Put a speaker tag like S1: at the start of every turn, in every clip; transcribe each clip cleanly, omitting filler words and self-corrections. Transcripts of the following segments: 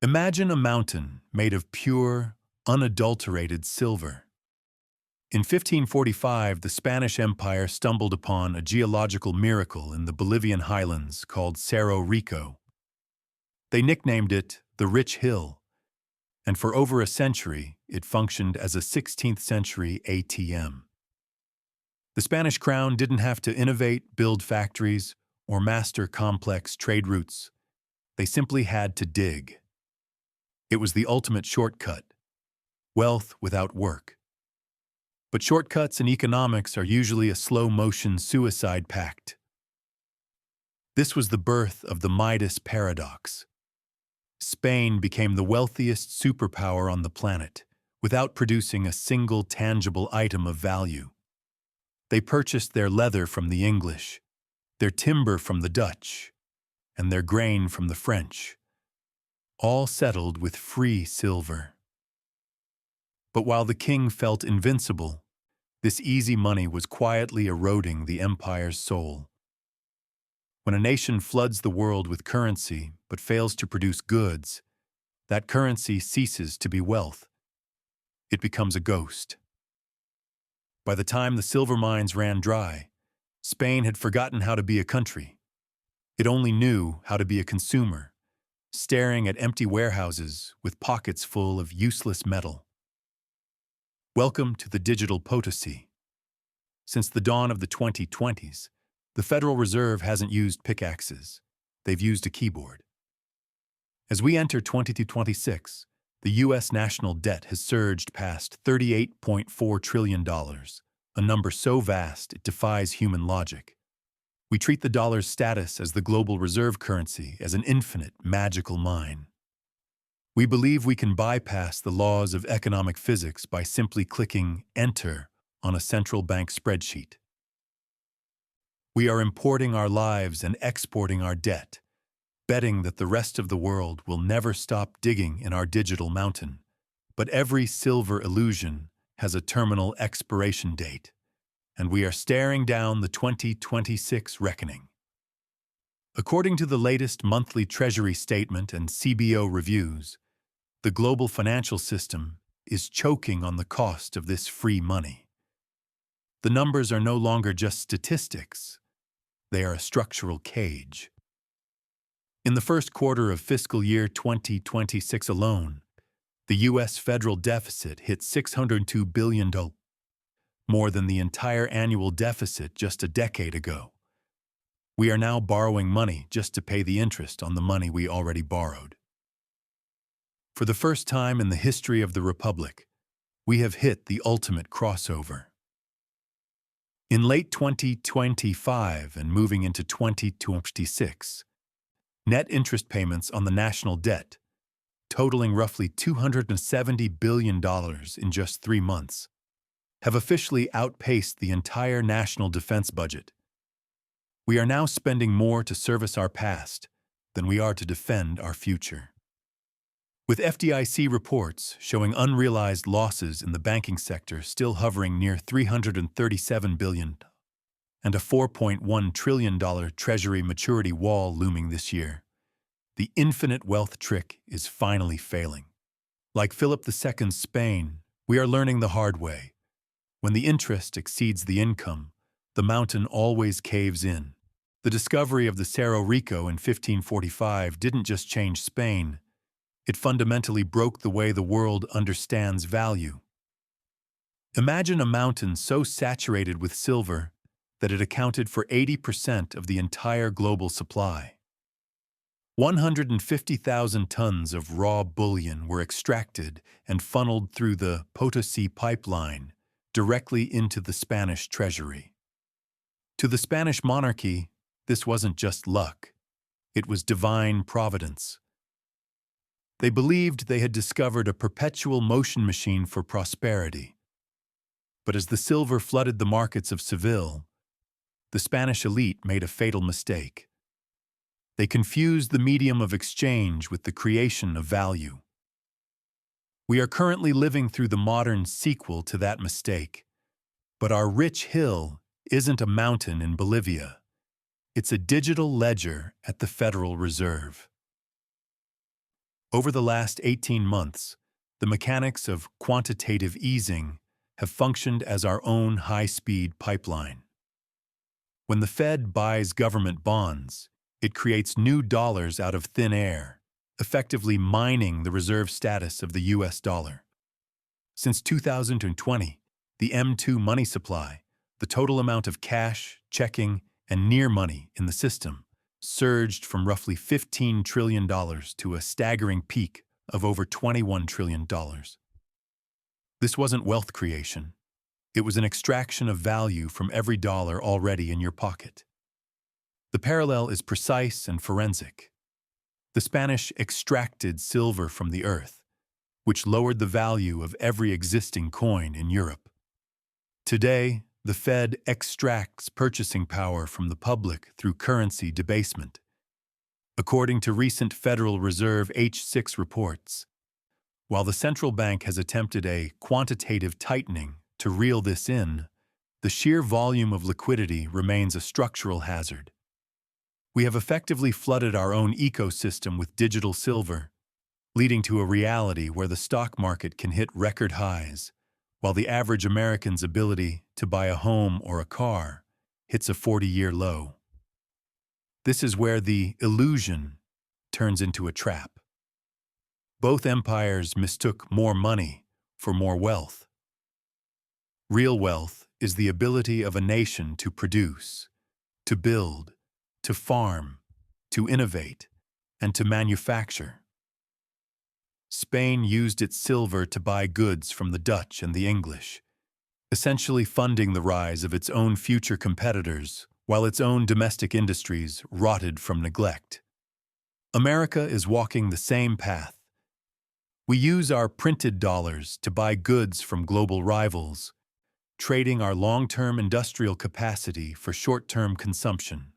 S1: Imagine a mountain made of pure, unadulterated silver. In 1545, the Spanish Empire stumbled upon a geological miracle in the Bolivian highlands called Cerro Rico. They nicknamed it the Rich Hill, and for over a century, it functioned as a 16th-century ATM. The Spanish crown didn't have to innovate, build factories, or master complex trade routes. They simply had to dig. It was the ultimate shortcut, wealth without work. But shortcuts in economics are usually a slow-motion suicide pact. This was the birth of the Midas Paradox. Spain became the wealthiest superpower on the planet, without producing a single tangible item of value. They purchased their leather from the English, their timber from the Dutch, and their grain from the French, all settled with free silver. But while the king felt invincible, this easy money was quietly eroding the empire's soul. When a nation floods the world with currency but fails to produce goods, that currency ceases to be wealth. It becomes a ghost. By the time the silver mines ran dry, Spain had forgotten how to be a country. It only knew how to be a consumer, staring at empty warehouses with pockets full of useless metal. Welcome to the digital Potosí. Since the dawn of the 2020s, the Federal Reserve hasn't used pickaxes. They've used a keyboard. As we enter 2026, the U.S. national debt has surged past $38.4 trillion, a number so vast it defies human logic. We treat the dollar's status as the global reserve currency as an infinite, magical mine. We believe we can bypass the laws of economic physics by simply clicking Enter on a central bank spreadsheet. We are importing our lives and exporting our debt, betting that the rest of the world will never stop digging in our digital mountain. But every silver illusion has a terminal expiration date, and we are staring down the 2026 reckoning. According to the latest monthly Treasury statement and CBO reviews, the global financial system is choking on the cost of this free money. The numbers are no longer just statistics. They are a structural cage. In the first quarter of fiscal year 2026 alone, the U.S. federal deficit hit $602 billion, more than the entire annual deficit just a decade ago. We are now borrowing money just to pay the interest on the money we already borrowed. For the first time in the history of the Republic, we have hit the ultimate crossover. In late 2025 and moving into 2026, net interest payments on the national debt, totaling roughly $270 billion in just 3 months, have officially outpaced the entire national defense budget. We are now spending more to service our past than we are to defend our future. With FDIC reports showing unrealized losses in the banking sector still hovering near $337 billion, and a $4.1 trillion Treasury maturity wall looming this year, the infinite wealth trick is finally failing. Like Philip II's Spain, we are learning the hard way. When the interest exceeds the income, the mountain always caves in. The discovery of the Cerro Rico in 1545 didn't just change Spain, it fundamentally broke the way the world understands value. Imagine a mountain so saturated with silver that it accounted for 80% of the entire global supply. 150,000 tons of raw bullion were extracted and funneled through the Potosí Pipeline directly into the Spanish treasury. To the Spanish monarchy, this wasn't just luck. It was divine providence. They believed they had discovered a perpetual motion machine for prosperity. But as the silver flooded the markets of Seville, the Spanish elite made a fatal mistake. They confused the medium of exchange with the creation of value. We are currently living through the modern sequel to that mistake. But our rich hill isn't a mountain in Bolivia. It's a digital ledger at the Federal Reserve. Over the last 18 months, the mechanics of quantitative easing have functioned as our own high-speed pipeline. When the Fed buys government bonds, it creates new dollars out of thin air, effectively mining the reserve status of the US dollar. Since 2020, the M2 money supply, the total amount of cash, checking, and near money in the system, surged from roughly $15 trillion to a staggering peak of over $21 trillion. This wasn't wealth creation. It was an extraction of value from every dollar already in your pocket. The parallel is precise and forensic. The Spanish extracted silver from the earth, which lowered the value of every existing coin in Europe. Today, the Fed extracts purchasing power from the public through currency debasement. According to recent Federal Reserve H6 reports, while the central bank has attempted a quantitative tightening to reel this in, the sheer volume of liquidity remains a structural hazard. We have effectively flooded our own ecosystem with digital silver, leading to a reality where the stock market can hit record highs, while the average American's ability to buy a home or a car hits a 40-year low. This is where the illusion turns into a trap. Both empires mistook more money for more wealth. Real wealth is the ability of a nation to produce, to build, to farm, to innovate, and to manufacture. Spain used its silver to buy goods from the Dutch and the English, essentially funding the rise of its own future competitors while its own domestic industries rotted from neglect. America is walking the same path. We use our printed dollars to buy goods from global rivals, trading our long-term industrial capacity for short-term consumption.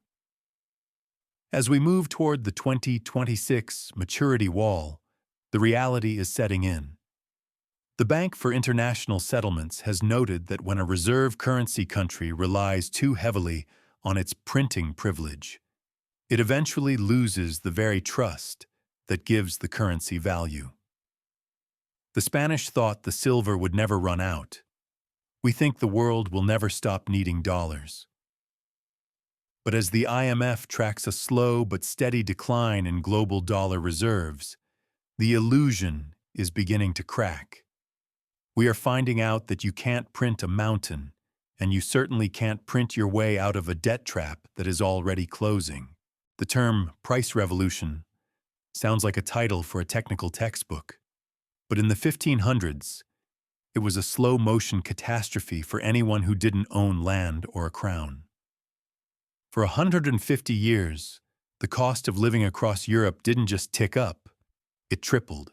S1: As we move toward the 2026 maturity wall, the reality is setting in. The Bank for International Settlements has noted that when a reserve currency country relies too heavily on its printing privilege, it eventually loses the very trust that gives the currency value. The Spanish thought the silver would never run out. We think the world will never stop needing dollars. But as the IMF tracks a slow but steady decline in global dollar reserves, the illusion is beginning to crack. We are finding out that you can't print a mountain, and you certainly can't print your way out of a debt trap that is already closing. The term price revolution sounds like a title for a technical textbook, but in the 1500s, it was a slow-motion catastrophe for anyone who didn't own land or a crown. For 150 years, the cost of living across Europe didn't just tick up, it tripled.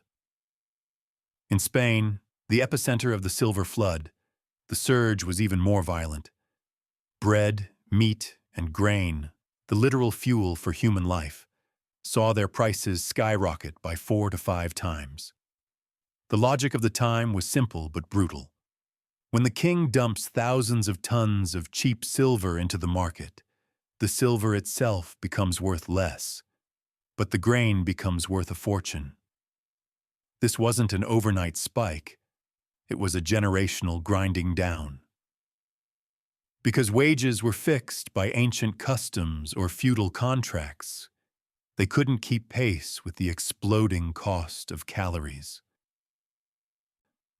S1: In Spain, the epicenter of the silver flood, the surge was even more violent. Bread, meat, and grain, the literal fuel for human life, saw their prices skyrocket by 4 to 5 times. The logic of the time was simple but brutal. When the king dumps thousands of tons of cheap silver into the market, the silver itself becomes worth less, but the grain becomes worth a fortune. This wasn't an overnight spike, it was a generational grinding down. Because wages were fixed by ancient customs or feudal contracts, they couldn't keep pace with the exploding cost of calories.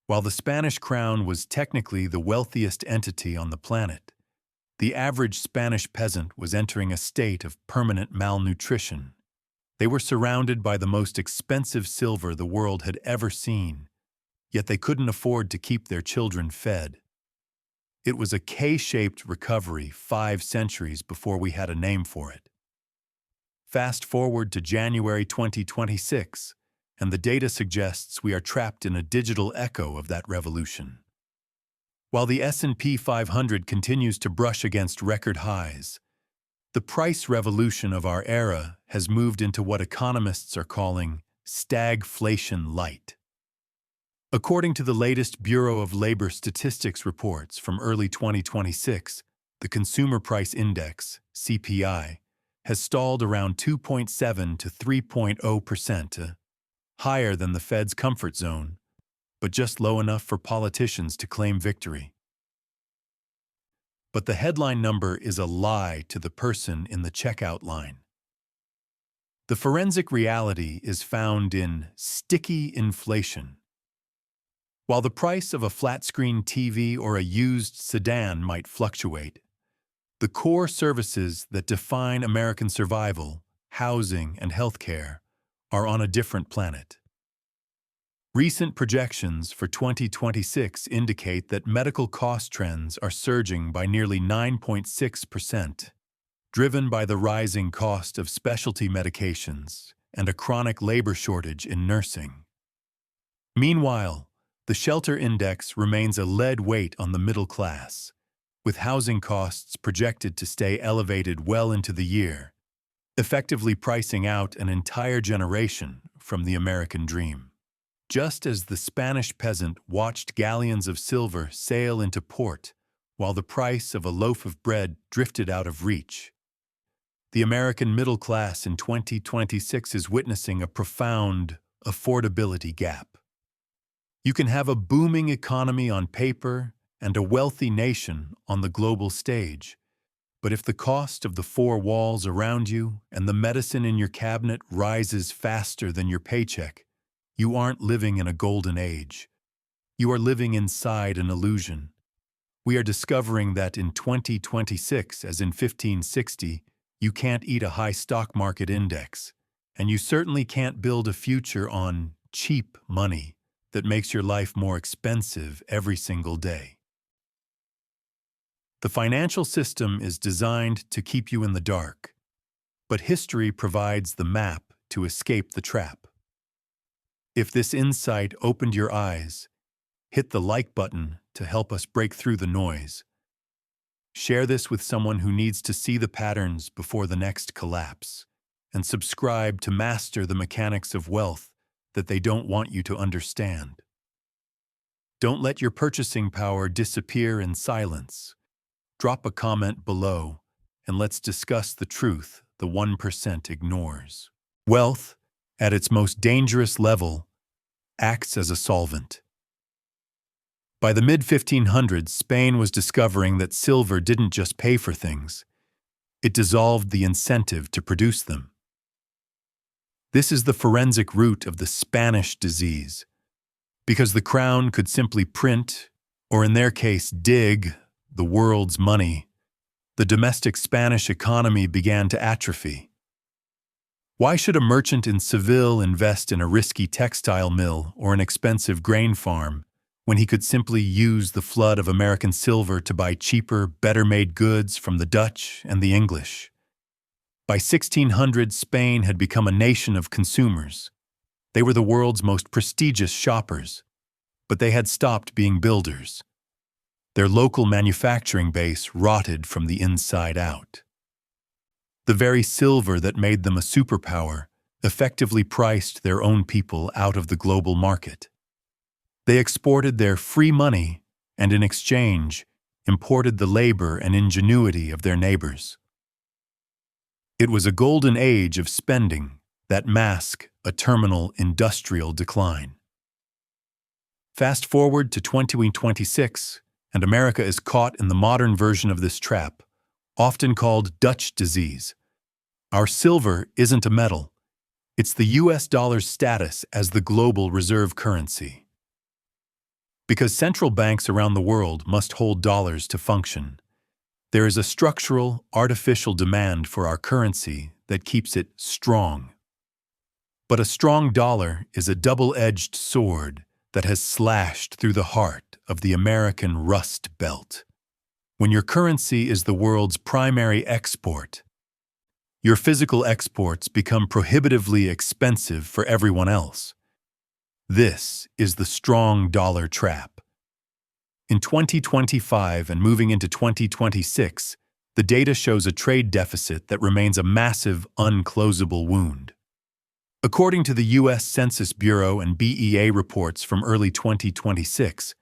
S1: While the Spanish crown was technically the wealthiest entity on the planet, the average Spanish peasant was entering a state of permanent malnutrition. They were surrounded by the most expensive silver the world had ever seen, yet they couldn't afford to keep their children fed. It was a K-shaped recovery 5 centuries before we had a name for it. Fast forward to January 2026, and the data suggests we are trapped in a digital echo of that revolution. While the S&P 500 continues to brush against record highs, the price revolution of our era has moved into what economists are calling stagflation light. According to the latest Bureau of Labor Statistics reports from early 2026, the Consumer Price Index, CPI, has stalled around 2.7 to 3.0%. higher than the Fed's comfort zone, but just low enough for politicians to claim victory. But the headline number is a lie to the person in the checkout line. The forensic reality is found in sticky inflation. While the price of a flat-screen TV or a used sedan might fluctuate, the core services that define American survival, housing, and healthcare, are on a different planet. Recent projections for 2026 indicate that medical cost trends are surging by nearly 9.6%, driven by the rising cost of specialty medications and a chronic labor shortage in nursing. Meanwhile, the shelter index remains a lead weight on the middle class, with housing costs projected to stay elevated well into the year, effectively pricing out an entire generation from the American dream. Just as the Spanish peasant watched galleons of silver sail into port while the price of a loaf of bread drifted out of reach, the American middle class in 2026 is witnessing a profound affordability gap. You can have a booming economy on paper and a wealthy nation on the global stage, but if the cost of the four walls around you and the medicine in your cabinet rises faster than your paycheck, you aren't living in a golden age. You are living inside an illusion. We are discovering that in 2026, as in 1560, you can't eat a high stock market index, and you certainly can't build a future on cheap money that makes your life more expensive every single day. The financial system is designed to keep you in the dark, but history provides the map to escape the trap. If this insight opened your eyes, hit the like button to help us break through the noise. Share this with someone who needs to see the patterns before the next collapse, and subscribe to master the mechanics of wealth that they don't want you to understand. Don't let your purchasing power disappear in silence. Drop a comment below, and let's discuss the truth the 1% ignores. Wealth, at its most dangerous level, acts as a solvent. By the mid-1500s, Spain was discovering that silver didn't just pay for things, it dissolved the incentive to produce them. This is the forensic root of the Spanish disease, because the crown could simply print, or in their case, dig, the world's money. The domestic Spanish economy began to atrophy. Why should a merchant in Seville invest in a risky textile mill or an expensive grain farm when he could simply use the flood of American silver to buy cheaper, better-made goods from the Dutch and the English? By 1600, Spain had become a nation of consumers. They were the world's most prestigious shoppers, but they had stopped being builders. Their local manufacturing base rotted from the inside out. The very silver that made them a superpower effectively priced their own people out of the global market. They exported their free money and, in exchange, imported the labor and ingenuity of their neighbors. It was a golden age of spending that masked a terminal industrial decline. Fast forward to 2026, and America is caught in the modern version of this trap, often called Dutch disease. Our silver isn't a metal. It's the US dollar's status as the global reserve currency. Because central banks around the world must hold dollars to function, there is a structural, artificial demand for our currency that keeps it strong. But a strong dollar is a double-edged sword that has slashed through the heart of the American Rust Belt. When your currency is the world's primary export, your physical exports become prohibitively expensive for everyone else. This is the strong dollar trap. In 2025 and moving into 2026, the data shows a trade deficit that remains a massive, unclosable wound. According to the U.S. Census Bureau and BEA reports from early 2026,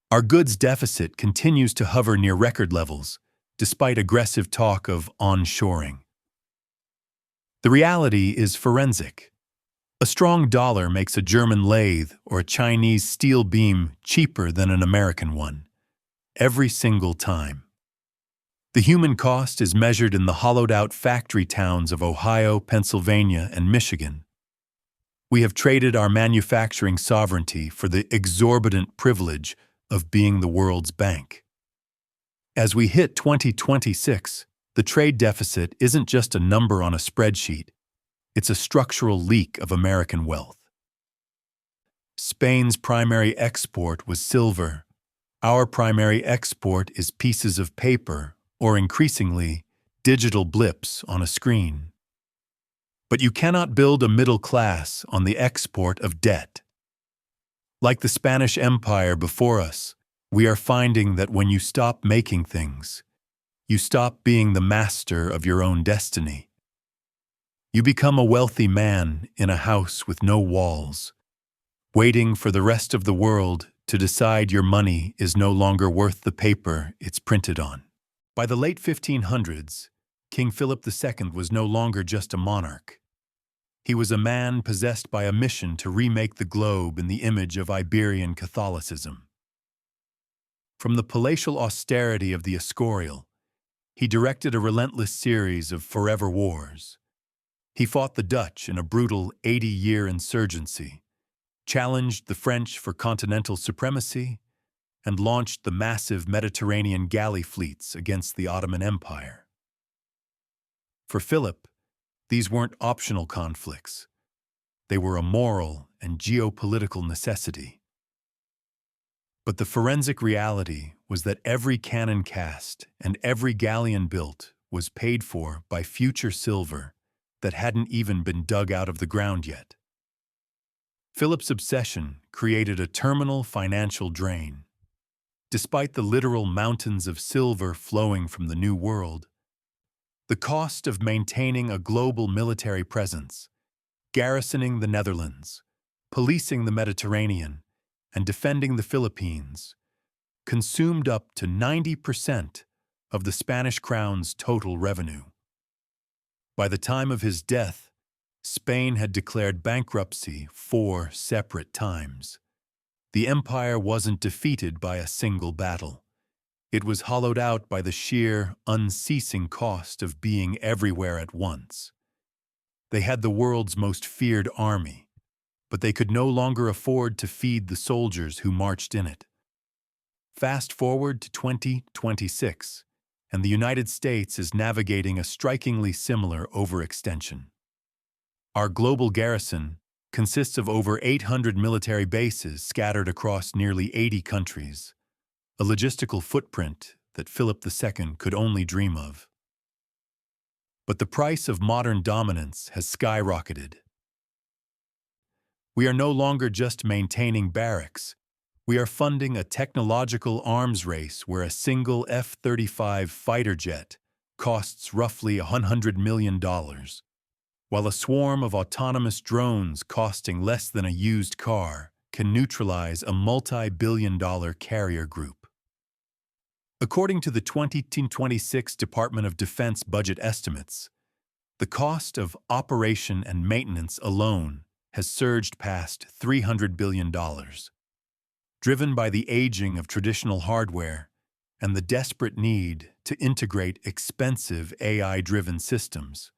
S1: our goods deficit continues to hover near record levels, despite aggressive talk of onshoring. The reality is forensic. A strong dollar makes a German lathe or a Chinese steel beam cheaper than an American one, every single time. The human cost is measured in the hollowed-out factory towns of Ohio, Pennsylvania, and Michigan. We have traded our manufacturing sovereignty for the exorbitant privilege of being the world's bank. As we hit 2026, the trade deficit isn't just a number on a spreadsheet. It's a structural leak of American wealth. Spain's primary export was silver. Our primary export is pieces of paper, or increasingly, digital blips on a screen. But you cannot build a middle class on the export of debt. Like the Spanish Empire before us, we are finding that when you stop making things, you stop being the master of your own destiny. You become a wealthy man in a house with no walls, waiting for the rest of the world to decide your money is no longer worth the paper it's printed on. By the late 1500s, King Philip II was no longer just a monarch. He was a man possessed by a mission to remake the globe in the image of Iberian Catholicism. From the palatial austerity of the Escorial, he directed a relentless series of forever wars. He fought the Dutch in a brutal 80-year insurgency, challenged the French for continental supremacy, and launched the massive Mediterranean galley fleets against the Ottoman Empire. For Philip, these weren't optional conflicts. They were a moral and geopolitical necessity. But the forensic reality was that every cannon cast and every galleon built was paid for by future silver that hadn't even been dug out of the ground yet. Philip's obsession created a terminal financial drain. Despite the literal mountains of silver flowing from the New World, the cost of maintaining a global military presence, garrisoning the Netherlands, policing the Mediterranean, and defending the Philippines consumed up to 90% of the Spanish crown's total revenue. By the time of his death, Spain had declared bankruptcy 4 separate times. The empire wasn't defeated by a single battle. It was hollowed out by the sheer, unceasing cost of being everywhere at once. They had the world's most feared army, but they could no longer afford to feed the soldiers who marched in it. Fast forward to 2026, and the United States is navigating a strikingly similar overextension. Our global garrison consists of over 800 military bases scattered across nearly 80 countries, a logistical footprint that Philip II could only dream of. But the price of modern dominance has skyrocketed. We are no longer just maintaining barracks. We are funding a technological arms race where a single F-35 fighter jet costs roughly $100 million, while a swarm of autonomous drones costing less than a used car can neutralize a multi-billion-dollar carrier group. According to the 2026 Department of Defense budget estimates, the cost of operation and maintenance alone has surged past $300 billion. Driven by the aging of traditional hardware and the desperate need to integrate expensive AI-driven systems.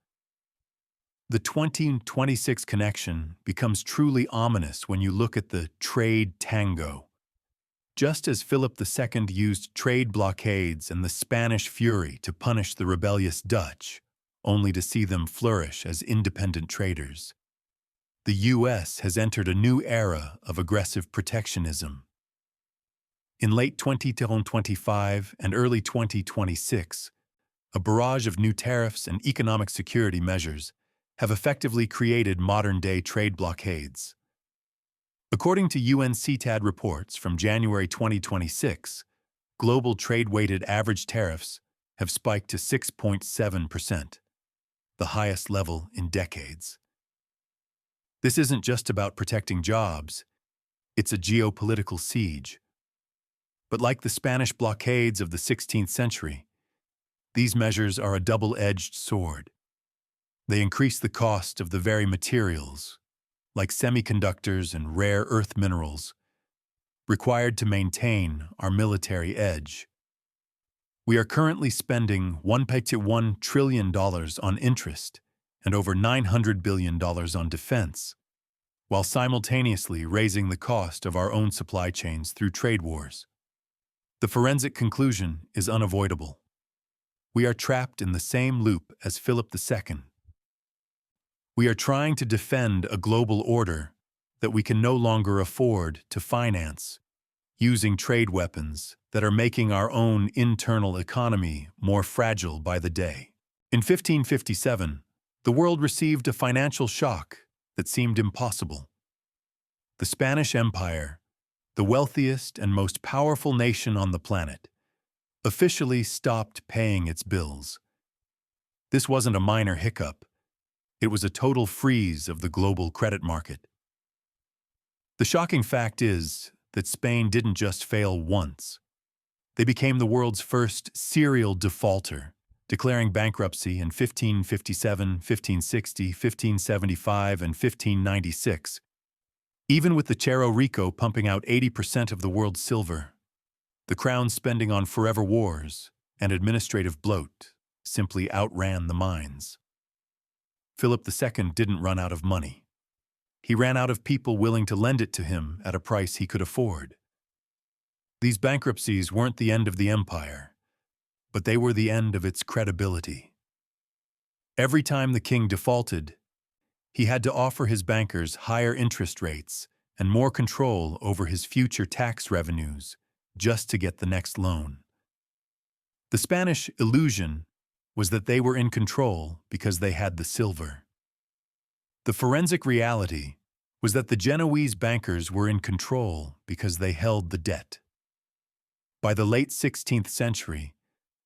S1: The 2026 connection becomes truly ominous when you look at the trade tango. Just as Philip II used trade blockades and the Spanish fury to punish the rebellious Dutch, only to see them flourish as independent traders, the U.S. has entered a new era of aggressive protectionism. In late 2025 and early 2026, a barrage of new tariffs and economic security measures have effectively created modern-day trade blockades. According to UNCTAD reports from January 2026, global trade-weighted average tariffs have spiked to 6.7%, the highest level in decades. This isn't just about protecting jobs, it's a geopolitical siege. But like the Spanish blockades of the 16th century, these measures are a double-edged sword. They increase the cost of the very materials like semiconductors and rare earth minerals, required to maintain our military edge. We are currently spending $1.1 trillion on interest and over $900 billion on defense, while simultaneously raising the cost of our own supply chains through trade wars. The forensic conclusion is unavoidable. We are trapped in the same loop as Philip II. We are trying to defend a global order that we can no longer afford to finance, using trade weapons that are making our own internal economy more fragile by the day. In 1557, the world received a financial shock that seemed impossible. The Spanish Empire, the wealthiest and most powerful nation on the planet, officially stopped paying its bills. This wasn't a minor hiccup. It was a total freeze of the global credit market. The shocking fact is that Spain didn't just fail once. They became the world's first serial defaulter, declaring bankruptcy in 1557, 1560, 1575, and 1596. Even with the Cerro Rico pumping out 80% of the world's silver, the crown's spending on forever wars and administrative bloat simply outran the mines. Philip II didn't run out of money. He ran out of people willing to lend it to him at a price he could afford. These bankruptcies weren't the end of the empire, but they were the end of its credibility. Every time the king defaulted, he had to offer his bankers higher interest rates and more control over his future tax revenues just to get the next loan. The Spanish illusion was that they were in control because they had the silver. The forensic reality was that the Genoese bankers were in control because they held the debt. By the late 16th century,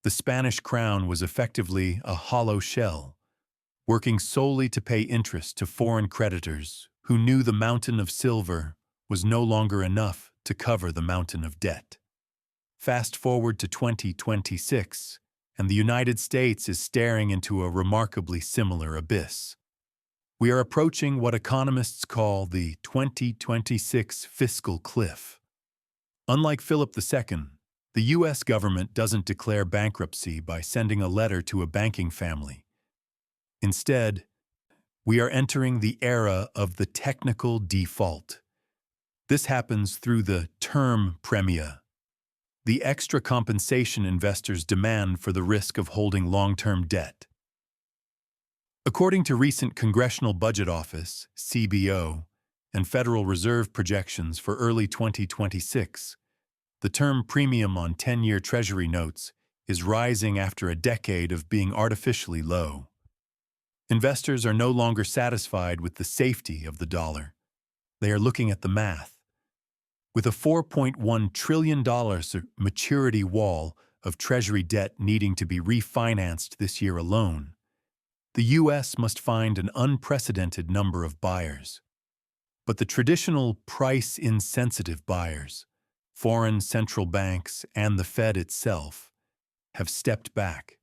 S1: the Spanish crown was effectively a hollow shell, working solely to pay interest to foreign creditors who knew the mountain of silver was no longer enough to cover the mountain of debt. Fast forward to 2026, and the United States is staring into a remarkably similar abyss. We are approaching what economists call the 2026 fiscal cliff. Unlike Philip II, the U.S. government doesn't declare bankruptcy by sending a letter to a banking family. Instead, we are entering the era of the technical default. This happens through the term premia, the extra compensation investors demand for the risk of holding long-term debt. According to recent Congressional Budget Office, CBO, and Federal Reserve projections for early 2026, the term premium on 10-year Treasury notes is rising after a decade of being artificially low. Investors are no longer satisfied with the safety of the dollar. They are looking at the math. With a $4.1 trillion maturity wall of Treasury debt needing to be refinanced this year alone, the U.S. must find an unprecedented number of buyers. But the traditional price-insensitive buyers, foreign central banks and the Fed itself, have stepped back.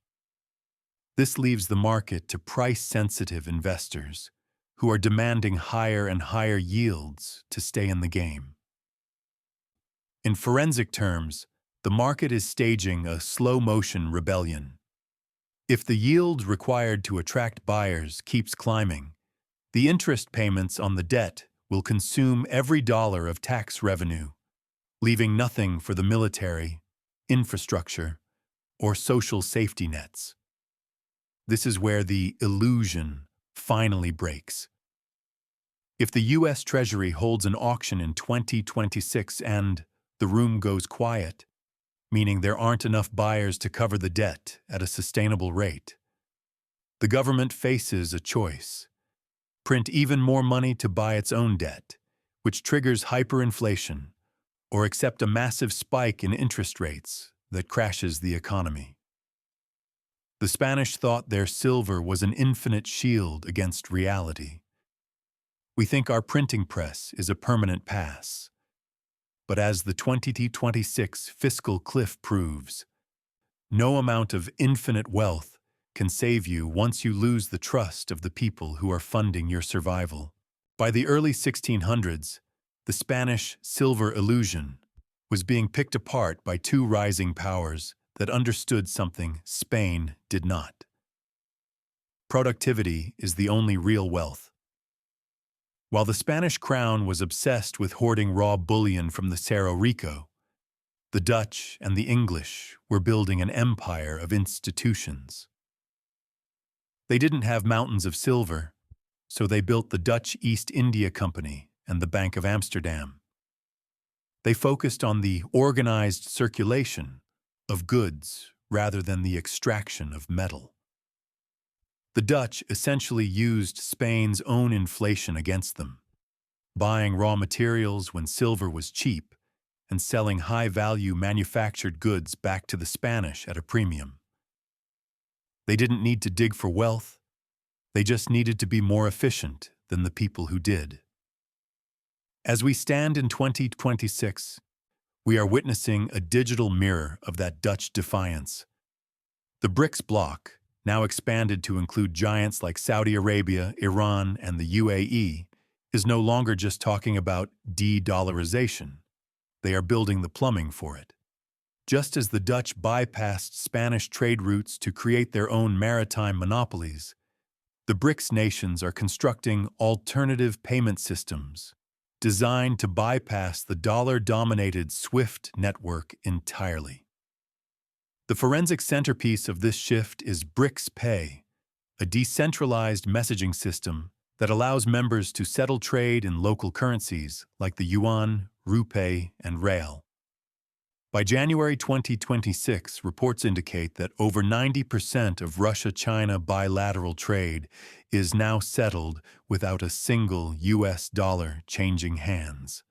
S1: This leaves the market to price-sensitive investors who are demanding higher and higher yields to stay in the game. In forensic terms, the market is staging a slow-motion rebellion. If the yield required to attract buyers keeps climbing, the interest payments on the debt will consume every dollar of tax revenue, leaving nothing for the military, infrastructure, or social safety nets. This is where the illusion finally breaks. If the U.S. Treasury holds an auction in 2026 and the room goes quiet, meaning there aren't enough buyers to cover the debt at a sustainable rate, the government faces a choice: print even more money to buy its own debt, which triggers hyperinflation, or accept a massive spike in interest rates that crashes the economy. The Spanish thought their silver was an infinite shield against reality. We think our printing press is a permanent pass. But as the 2026 fiscal cliff proves, no amount of infinite wealth can save you once you lose the trust of the people who are funding your survival. By the early 1600s, the Spanish silver illusion was being picked apart by two rising powers that understood something Spain did not. Productivity is the only real wealth. While the Spanish crown was obsessed with hoarding raw bullion from the Cerro Rico, the Dutch and the English were building an empire of institutions. They didn't have mountains of silver, so they built the Dutch East India Company and the Bank of Amsterdam. They focused on the organized circulation of goods rather than the extraction of metal. The Dutch essentially used Spain's own inflation against them, buying raw materials when silver was cheap and selling high-value manufactured goods back to the Spanish at a premium. They didn't need to dig for wealth, they just needed to be more efficient than the people who did. As we stand in 2026, we are witnessing a digital mirror of that Dutch defiance. The BRICS bloc, now expanded to include giants like Saudi Arabia, Iran, and the UAE, is no longer just talking about de-dollarization. They are building the plumbing for it. Just as the Dutch bypassed Spanish trade routes to create their own maritime monopolies, the BRICS nations are constructing alternative payment systems designed to bypass the dollar-dominated SWIFT network entirely. The forensic centerpiece of this shift is BRICS Pay, a decentralized messaging system that allows members to settle trade in local currencies like the yuan, rupee, and real. By January 2026, reports indicate that over 90% of Russia-China bilateral trade is now settled without a single US dollar changing hands.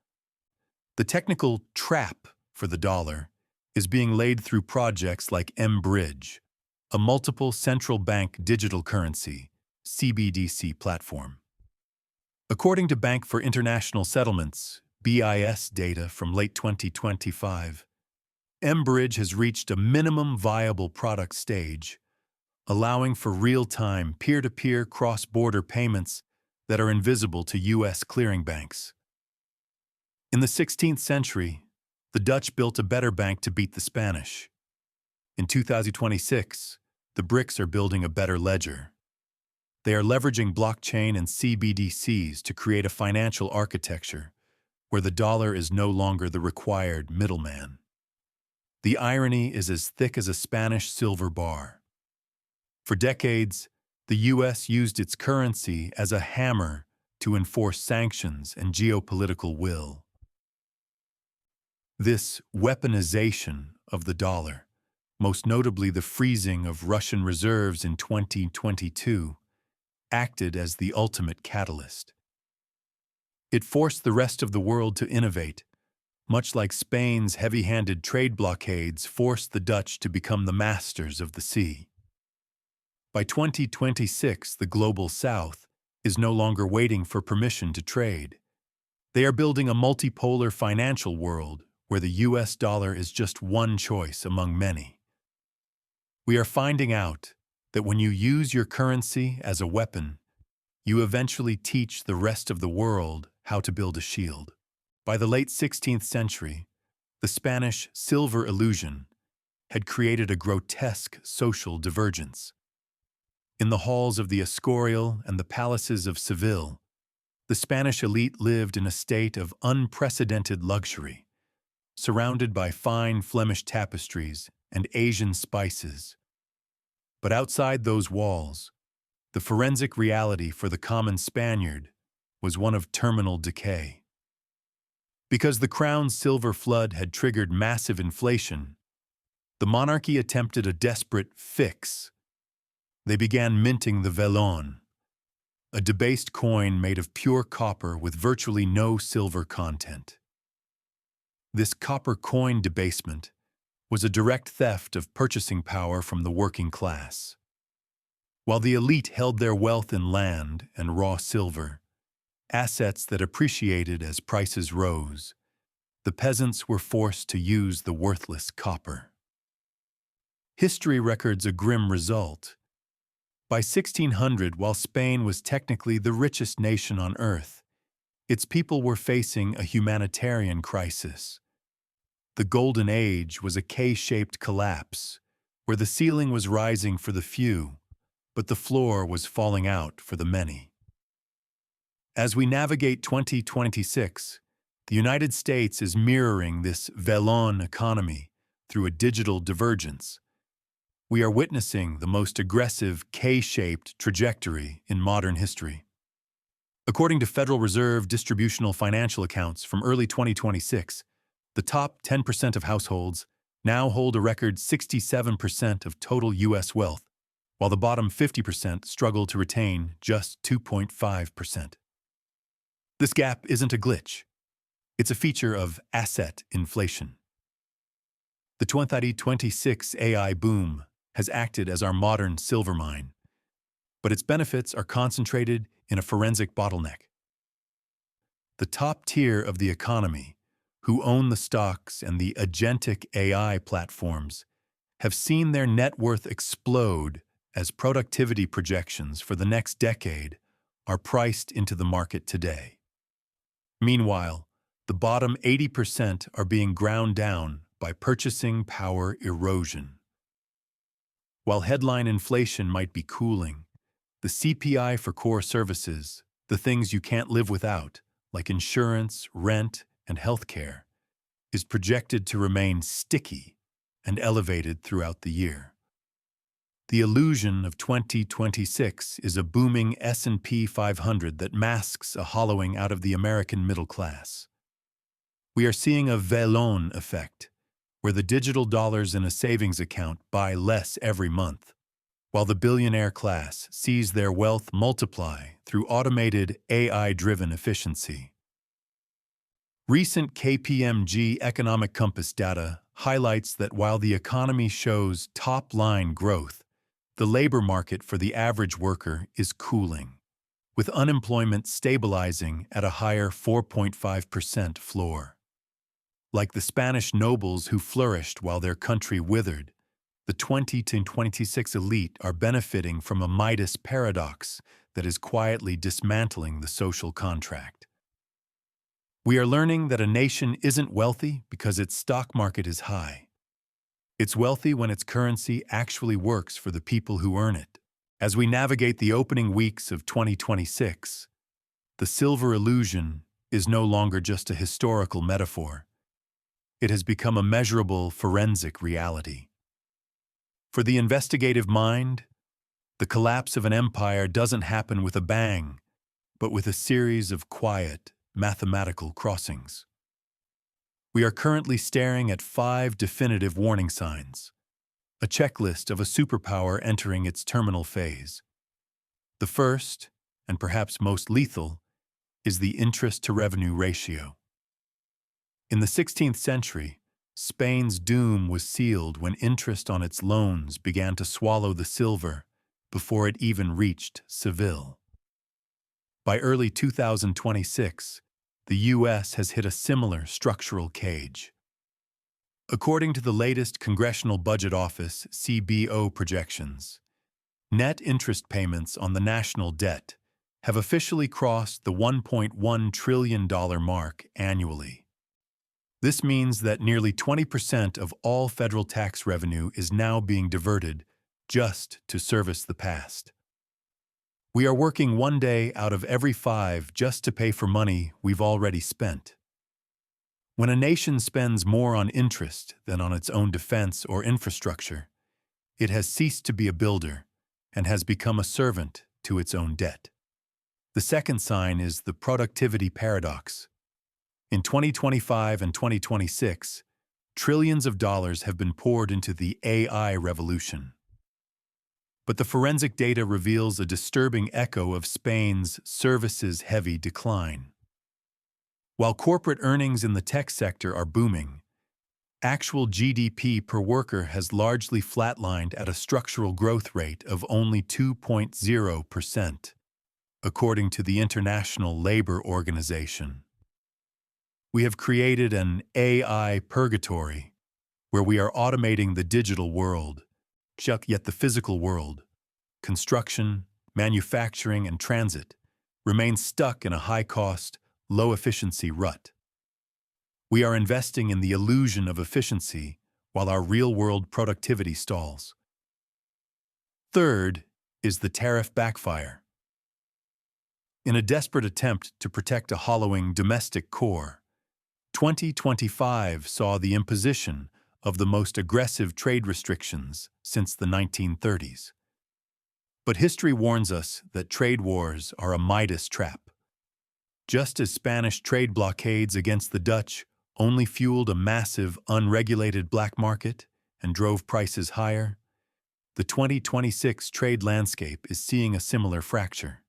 S1: The technical trap for the dollar is being laid through projects like M-Bridge, a multiple central bank digital currency, CBDC platform. According to Bank for International Settlements, BIS data from late 2025, M-Bridge has reached a minimum viable product stage, allowing for real-time peer-to-peer cross-border payments that are invisible to U.S. clearing banks. In the 16th century, the Dutch built a better bank to beat the Spanish. In 2026, the BRICS are building a better ledger. They are leveraging blockchain and CBDCs to create a financial architecture where the dollar is no longer the required middleman. The irony is as thick as a Spanish silver bar. For decades, the U.S. used its currency as a hammer to enforce sanctions and geopolitical will. This weaponization of the dollar, most notably the freezing of Russian reserves in 2022, acted as the ultimate catalyst. It forced the rest of the world to innovate, much like Spain's heavy-handed trade blockades forced the Dutch to become the masters of the sea. By 2026, the Global South is no longer waiting for permission to trade. They are building a multipolar financial world where the US dollar is just one choice among many. We are finding out that when you use your currency as a weapon, you eventually teach the rest of the world how to build a shield. By the late 16th century, the Spanish silver illusion had created a grotesque social divergence. In the halls of the Escorial and the palaces of Seville, the Spanish elite lived in a state of unprecedented luxury, surrounded by fine Flemish tapestries and Asian spices. But outside those walls, the forensic reality for the common Spaniard was one of terminal decay. Because the crown's silver flood had triggered massive inflation, the monarchy attempted a desperate fix. They began minting the vellon, a debased coin made of pure copper with virtually no silver content. This copper coin debasement was a direct theft of purchasing power from the working class. While the elite held their wealth in land and raw silver, assets that appreciated as prices rose, the peasants were forced to use the worthless copper. History records a grim result. By 1600, while Spain was technically the richest nation on earth, Its people were facing a humanitarian crisis. The Golden Age was a K-shaped collapse, where the ceiling was rising for the few, but the floor was falling out for the many. As we navigate 2026, the United States is mirroring this Vallon economy through a digital divergence. We are witnessing the most aggressive K-shaped trajectory in modern history. According to Federal Reserve distributional financial accounts from early 2026, the top 10% of households now hold a record 67% of total U.S. wealth, while the bottom 50% struggle to retain just 2.5%. This gap isn't a glitch. It's a feature of asset inflation. The 2026 AI boom has acted as our modern silver mine, but its benefits are concentrated in a forensic bottleneck. The top tier of the economy, who own the stocks and the agentic AI platforms, have seen their net worth explode as productivity projections for the next decade are priced into the market today. Meanwhile, the bottom 80% are being ground down by purchasing power erosion. While headline inflation might be cooling, the CPI for core services, the things you can't live without, like insurance, rent, and healthcare, is projected to remain sticky and elevated throughout the year. The illusion of 2026 is a booming S&P 500 that masks a hollowing out of the American middle class. We are seeing a Vallon effect, where the digital dollars in a savings account buy less every month, while the billionaire class sees their wealth multiply through automated AI-driven efficiency. Recent KPMG Economic Compass data highlights that while the economy shows top-line growth, the labor market for the average worker is cooling, with unemployment stabilizing at a higher 4.5% floor. Like the Spanish nobles who flourished while their country withered, the 2026 elite are benefiting from a Midas Paradox that is quietly dismantling the social contract. We are learning that a nation isn't wealthy because its stock market is high. It's wealthy when its currency actually works for the people who earn it. As we navigate the opening weeks of 2026, the silver illusion is no longer just a historical metaphor. It has become a measurable forensic reality. For the investigative mind, the collapse of an empire doesn't happen with a bang, but with a series of quiet, mathematical crossings. We are currently staring at 5 definitive warning signs, a checklist of a superpower entering its terminal phase. The first, and perhaps most lethal, is the interest-to-revenue ratio. In the 16th century, Spain's doom was sealed when interest on its loans began to swallow the silver before it even reached Seville. By early 2026, the U.S. has hit a similar structural cage. According to the latest Congressional Budget Office (CBO) projections, net interest payments on the national debt have officially crossed the $1.1 trillion mark annually. This means that nearly 20% of all federal tax revenue is now being diverted just to service the past. We are working one day out of every 5 just to pay for money we've already spent. When a nation spends more on interest than on its own defense or infrastructure, it has ceased to be a builder and has become a servant to its own debt. The second sign is the productivity paradox. In 2025 and 2026, trillions of dollars have been poured into the AI revolution. But the forensic data reveals a disturbing echo of Spain's services-heavy decline. While corporate earnings in the tech sector are booming, actual GDP per worker has largely flatlined at a structural growth rate of only 2.0%, according to the International Labor Organization. We have created an AI purgatory, where we are automating the digital world, yet the physical world, construction, manufacturing, and transit, remain stuck in a high-cost, low-efficiency rut. We are investing in the illusion of efficiency while our real-world productivity stalls. Third is the tariff backfire. In a desperate attempt to protect a hollowing domestic core, 2025 saw the imposition of the most aggressive trade restrictions since the 1930s. But history warns us that trade wars are a Midas trap. Just as Spanish trade blockades against the Dutch only fueled a massive, unregulated black market and drove prices higher, the 2026 trade landscape is seeing a similar fracture.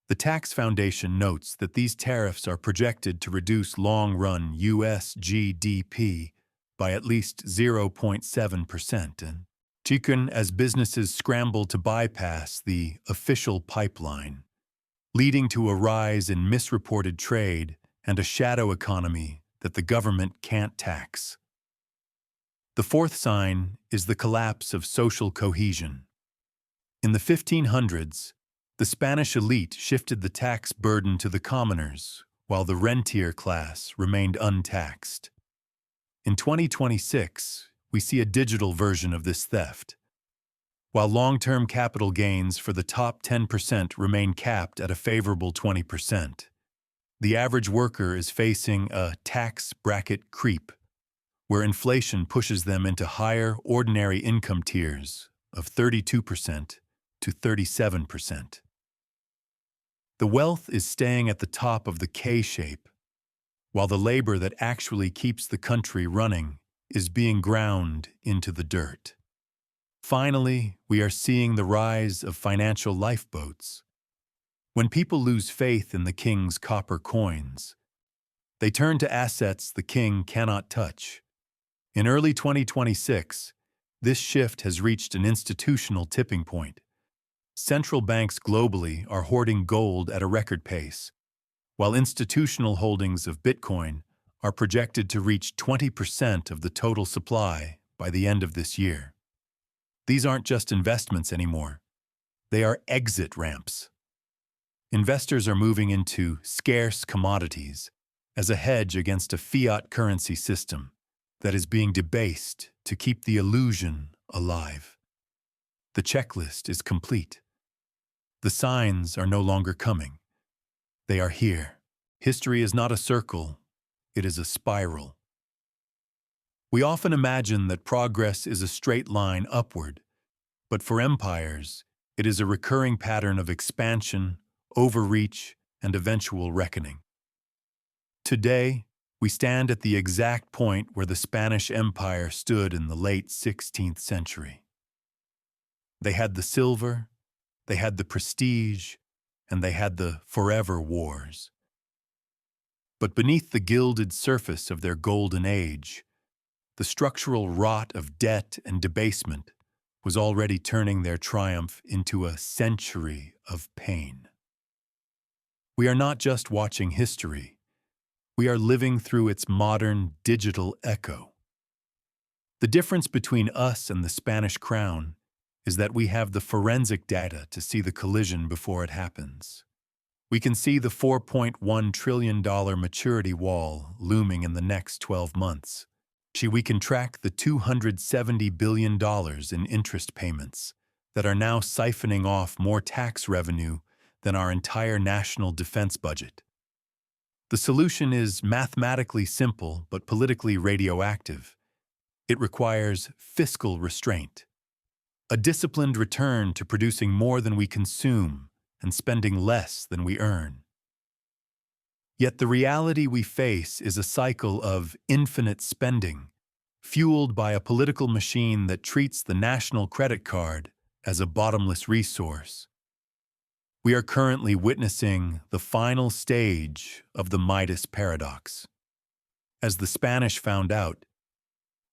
S1: The Tax Foundation notes that these tariffs are projected to reduce long-run U.S. GDP by at least 0.7%, and chicken as businesses scramble to bypass the official pipeline, leading to a rise in misreported trade and a shadow economy that the government can't tax. The fourth sign is the collapse of social cohesion. In the 1500s, the Spanish elite shifted the tax burden to the commoners, while the rentier class remained untaxed. In 2026, we see a digital version of this theft. While long-term capital gains for the top 10% remain capped at a favorable 20%, the average worker is facing a tax bracket creep, where inflation pushes them into higher ordinary income tiers of 32% to 37%. The wealth is staying at the top of the K-shape, while the labor that actually keeps the country running is being ground into the dirt. Finally, we are seeing the rise of financial lifeboats. When people lose faith in the king's copper coins, they turn to assets the king cannot touch. In early 2026, this shift has reached an institutional tipping point. Central banks globally are hoarding gold at a record pace, while institutional holdings of Bitcoin are projected to reach 20% of the total supply by the end of this year. These aren't just investments anymore. They are exit ramps. Investors are moving into scarce commodities as a hedge against a fiat currency system that is being debased to keep the illusion alive. The checklist is complete. The signs are no longer coming. They are here. History is not a circle, it is a spiral. We often imagine that progress is a straight line upward, but for empires, it is a recurring pattern of expansion, overreach, and eventual reckoning. Today, we stand at the exact point where the Spanish Empire stood in the late 16th century. They had the silver, they had the prestige, and they had the forever wars. But beneath the gilded surface of their golden age, the structural rot of debt and debasement was already turning their triumph into a century of pain. We are not just watching history, we are living through its modern digital echo. The difference between us and the Spanish crown is that we have the forensic data to see the collision before it happens. We can see the $4.1 trillion maturity wall looming in the next 12 months. We can track the $270 billion in interest payments that are now siphoning off more tax revenue than our entire national defense budget. The solution is mathematically simple but politically radioactive. It requires fiscal restraint, a disciplined return to producing more than we consume and spending less than we earn. Yet the reality we face is a cycle of infinite spending, fueled by a political machine that treats the national credit card as a bottomless resource. We are currently witnessing the final stage of the Midas Paradox. As the Spanish found out,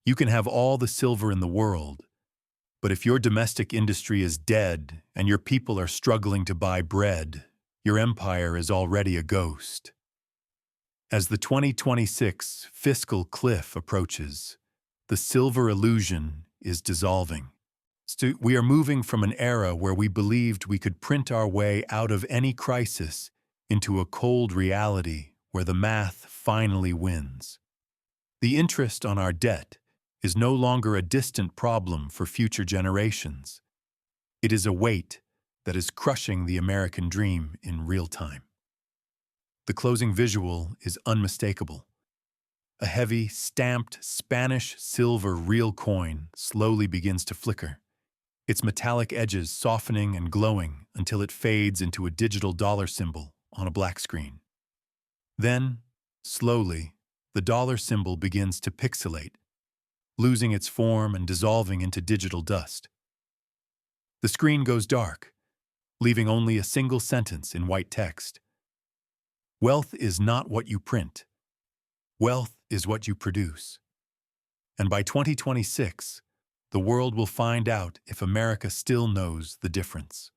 S1: you can have all the silver in the world, but if your domestic industry is dead and your people are struggling to buy bread, your empire is already a ghost. As the 2026 fiscal cliff approaches, the silver illusion is dissolving. We are moving from an era where we believed we could print our way out of any crisis into a cold reality where the math finally wins. The interest on our debt is no longer a distant problem for future generations. It is a weight that is crushing the American dream in real time. The closing visual is unmistakable. A heavy, stamped Spanish silver real coin slowly begins to flicker, its metallic edges softening and glowing until it fades into a digital dollar symbol on a black screen. Then, slowly, the dollar symbol begins to pixelate, losing its form and dissolving into digital dust. The screen goes dark, leaving only a single sentence in white text. Wealth is not what you print. Wealth is what you produce. And by 2026, the world will find out if America still knows the difference.